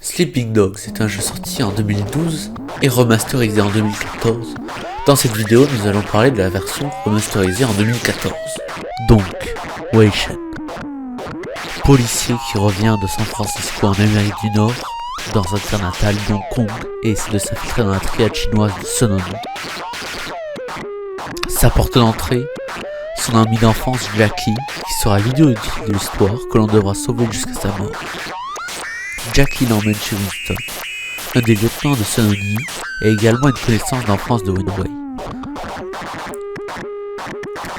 Sleeping Dogs est un jeu sorti en 2012 et remasterisé en 2014. Dans cette vidéo, nous allons parler de la version remasterisée en 2014. Donc, Wei Shen, policier qui revient de San Francisco en Amérique du Nord, dans sa terre natale d'Hong Kong, et essaie de s'infiltrer dans la triade chinoise de Sun On. Sa porte d'entrée, son ami d'enfance Jackie, qui sera l'idée de l'histoire que l'on devra sauver jusqu'à sa mort. Jackie l'emmène chez Winston, un des lieutenants de Sun On, et également une connaissance d'enfance de Wenwei.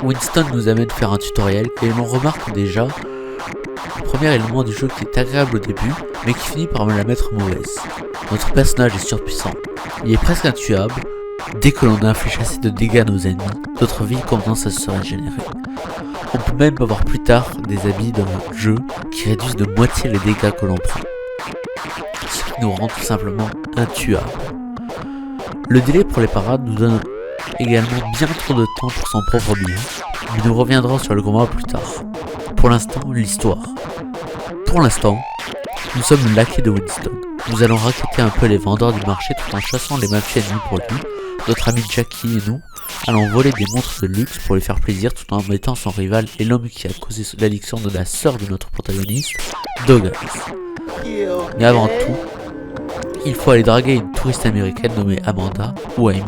Winston nous amène faire un tutoriel et l'on remarque déjà le premier élément du jeu qui est agréable au début, mais qui finit par me la mettre mauvaise. Notre personnage est surpuissant, il est presque intuable. Dès que l'on inflige assez de dégâts à nos ennemis, notre vie commence à se régénérer. On peut même avoir plus tard des habits dans le jeu qui réduisent de moitié les dégâts que l'on prend, ce qui nous rend tout simplement intuables. Le délai pour les parades nous donne également bien trop de temps pour son propre bien, mais nous reviendrons sur le combat plus tard. Pour l'instant, l'histoire. Pour l'instant, nous sommes le laquais de Winston. Nous allons racketter un peu les vendeurs du marché tout en chassant les mafias ennemies pour lui. Notre ami Jackie et nous allons voler des montres de luxe pour lui faire plaisir tout en mettant son rival et l'homme qui a causé l'addiction de la sœur de notre protagoniste, Dog Eyes. Mais avant tout, il faut aller draguer une touriste américaine nommée Amanda ou Amy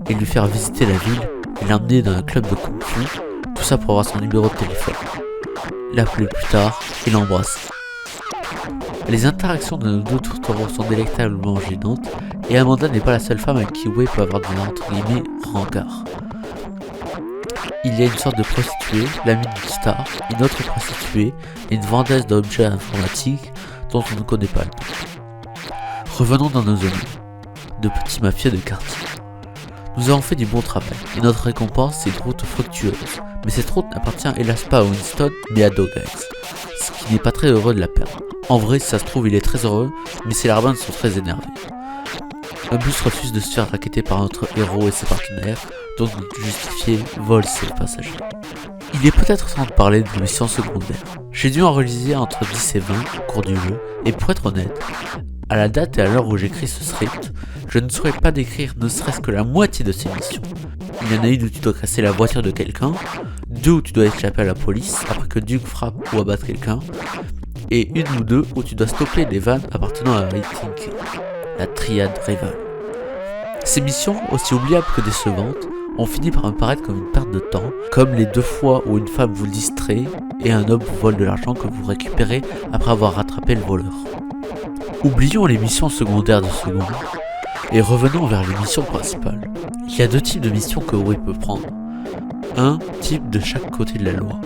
et lui faire visiter la ville et l'emmener dans un club de kung fu, tout ça pour avoir son numéro de téléphone. L'appeler plus tard et l'embrasser. Les interactions de nos deux tourtereaux sont délectablement gênantes et Amanda n'est pas la seule femme avec qui Wei peut avoir des entre guillemets rencarts. Il y a une sorte de prostituée, l'amie d'une star, une autre prostituée et une vendeuse d'objets informatiques dont on ne connaît pas le nom. Revenons dans nos zones, de petits mafias de quartier. Nous avons fait du bon travail et notre récompense c'est une route fructueuse, mais cette route n'appartient hélas pas à Winston mais à Dog Eyes, ce qui n'est pas très heureux de la perdre. En vrai, si ça se trouve, il est très heureux, mais ses larbins sont très énervés. Un bus refuse de se faire racketter par notre héros et ses partenaires, donc de justifier vole ses passagers. Il est peut-être temps de parler de missions secondaires. J'ai dû en réaliser entre 10 et 20 au cours du jeu, et pour être honnête, à la date et à l'heure où j'écris ce script, je ne saurais pas décrire ne serait-ce que la moitié de ces missions. Il y en a une où tu dois casser la voiture de quelqu'un, deux où tu dois échapper à la police après que Duke frappe ou abatte quelqu'un, et une ou deux où tu dois stopper les vannes appartenant à Rating, la triade rivale. Ces missions, aussi oubliables que décevantes, ont fini par me paraître comme une perte de temps, comme les 2 fois où une femme vous distrait et un homme vous vole de l'argent que vous récupérez après avoir rattrapé le voleur. Oublions les missions secondaires de seconde, et revenons vers les missions principales. Il y a 2 types de missions que Wei peut prendre. Un type de chaque côté de la loi.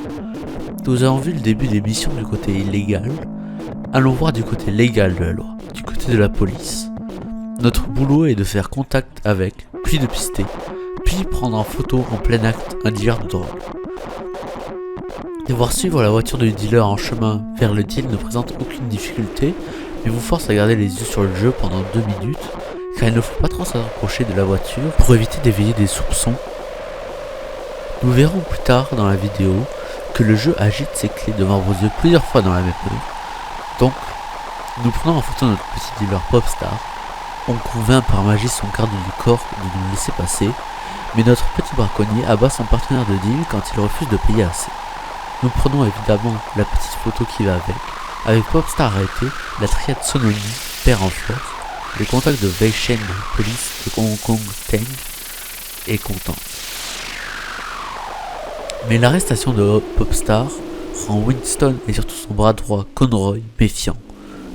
Nous avons vu le début des missions du côté illégal, allons voir du côté légal de la loi, du côté de la police. Notre boulot est de faire contact avec, puis de pister, puis prendre en photo en plein acte un dealer de drogue. Devoir suivre la voiture du dealer en chemin vers le deal ne présente aucune difficulté, mais vous force à garder les yeux sur le jeu pendant 2 minutes, car il ne faut pas trop s'approcher de la voiture pour éviter d'éveiller des soupçons. Nous verrons plus tard dans la vidéo que le jeu agite ses clés devant vos yeux plusieurs fois dans la même heure. Donc, nous prenons en photo notre petit dealer Popstar, on convainc par magie son garde du corps de nous laisser passer, mais notre petit braconnier abat son partenaire de deal quand il refuse de payer assez. Nous prenons évidemment la petite photo qui va avec Popstar arrêté, la triade Sun On perd en force, le contact de Wei Shen, police de Hong Kong Teng, est content. Mais l'arrestation de Popstar rend Winston et surtout son bras droit Conroy méfiant.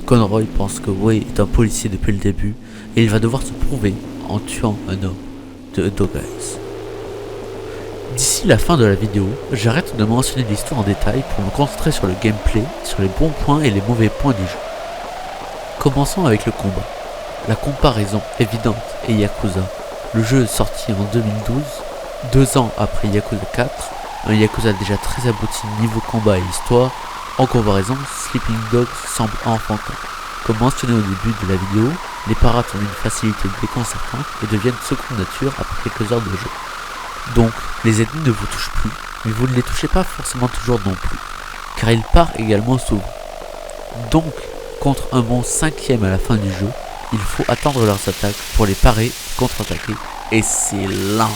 Conroy pense que Wei est un policier depuis le début et il va devoir se prouver en tuant un homme de Dog Eyes. D'ici la fin de la vidéo, j'arrête de mentionner l'histoire en détail pour me concentrer sur le gameplay, sur les bons points et les mauvais points du jeu. Commençons avec le combat. La comparaison évidente est Yakuza. Le jeu est sorti en 2012, 2 ans après Yakuza 4, un Yakuza déjà très abouti niveau combat et histoire. En comparaison, Sleeping Dogs semble enfantin. Comme mentionné au début de la vidéo, les parades ont une facilité déconcertante et deviennent seconde nature après quelques heures de jeu. Donc, les ennemis ne vous touchent plus, mais vous ne les touchez pas forcément toujours non plus, car ils partent également souvent. Donc, Contre un bon 5e à la fin du jeu, il faut attendre leurs attaques pour les parer, contre-attaquer, et c'est lent.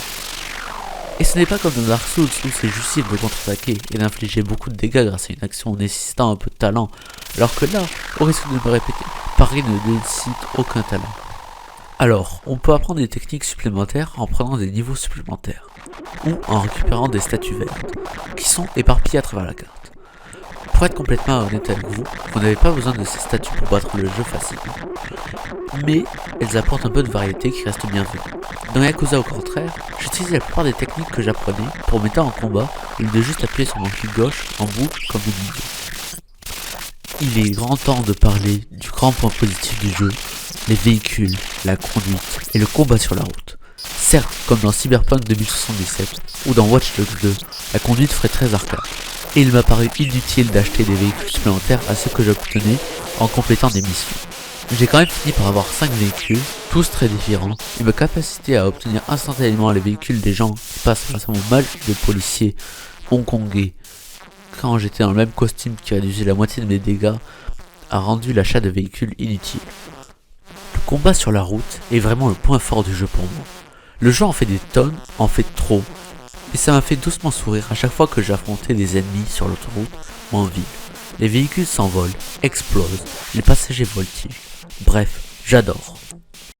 Et ce n'est pas comme dans Dark Souls où c'est justiciable de contre-attaquer et d'infliger beaucoup de dégâts grâce à une action nécessitant un peu de talent, alors que là, au risque de me répéter, parer ne nécessite aucun talent. Alors, on peut apprendre des techniques supplémentaires en prenant des niveaux supplémentaires, ou en récupérant des statues vertes, qui sont éparpillées à travers la carte. Pour être complètement honnête avec vous, vous n'avez pas besoin de ces statues pour battre le jeu facilement. Mais elles apportent un peu de variété qui reste bienvenue. Dans Yakuza au contraire, j'utilisais la plupart des techniques que j'apprenais pour m'étendre en combat et de juste appuyer sur mon clic gauche en boucle comme une idiot. Il est grand temps de parler du grand point positif du jeu, les véhicules, la conduite et le combat sur la route. Certes, comme dans Cyberpunk 2077 ou dans Watch Dogs 2, la conduite ferait très arcade. Et il m'a paru inutile d'acheter des véhicules supplémentaires à ceux que j'obtenais en complétant des missions. J'ai quand même fini par avoir 5 véhicules, tous très différents, et ma capacité à obtenir instantanément les véhicules des gens qui passent grâce à mon badge de policier hongkongais quand j'étais dans le même costume qui réduisait la moitié de mes dégâts a rendu l'achat de véhicules inutile. Le combat sur la route est vraiment le point fort du jeu pour moi. Le jeu en fait des tonnes, en fait trop, et ça m'a fait doucement sourire à chaque fois que j'affrontais des ennemis sur l'autoroute ou en ville. Les véhicules s'envolent, explosent, les passagers voltigent. Bref, j'adore.